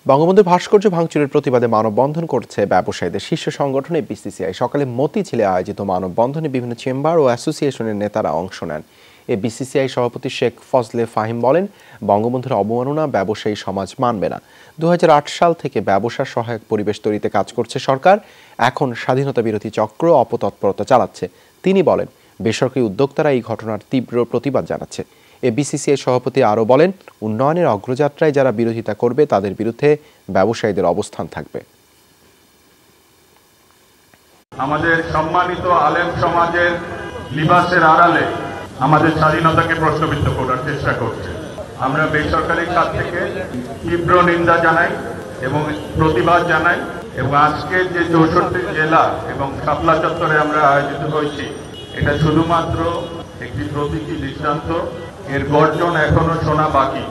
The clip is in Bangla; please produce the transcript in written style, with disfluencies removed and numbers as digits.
বঙ্গবন্ধু ভাস্কর্য ভাঙচুরের প্রতিবাদে মানববন্ধন করছে ব্যবসায়ীদের শীর্ষ সংগঠন বিসিসিআই। সকালে মতিঝিলে আয়োজিত মানববন্ধনে বিভিন্ন চেম্বার ও অ্যাসোসিয়েশনের নেতারা অংশ নেন। বিসিসিআই সভাপতি শেখ ফজলে ফাহিম বলেন, বঙ্গবন্ধুর অবমাননা ব্যবসায়ী সমাজ মানবে না। 2008 সাল থেকে ব্যবসার সহায়ক পরিবেশ তৈরিতে কাজ করছে সরকার। এখন স্বাধীনতা বিরোধী চক্র অপতৎপরতা চালাচ্ছে। তিনি বলেন, বেসরকারি উদ্যোক্তারা এই ঘটনার তীব্র প্রতিবাদ জানাচ্ছে। বিসিসিআই সভাপতি আরও বলেন, উন্নয়নের অগ্রযাত্রায় যারা বিরোধিতা করবে তাদের বিরুদ্ধে ব্যবসায়ীদের অবস্থান থাকবে। আমাদের সম্মানিত আলেম সমাজের লিবাসের আড়ালে আমাদের স্বাধীনতাকে প্রশ্নবিদ্ধ করার চেষ্টা করছে। আমরা বেসরকারি খাত থেকে তীব্র নিন্দা জানাই এবং প্রতিবাদ জানাই, এবং আজকের যে 64 জেলা এবং শাপলা চত্বরে আমরা আয়োজিত হয়েছি, এটা শুধুমাত্র একটি প্রতীকী দৃষ্টান্ত। এর গর্জন এখনো শোনা বাকি।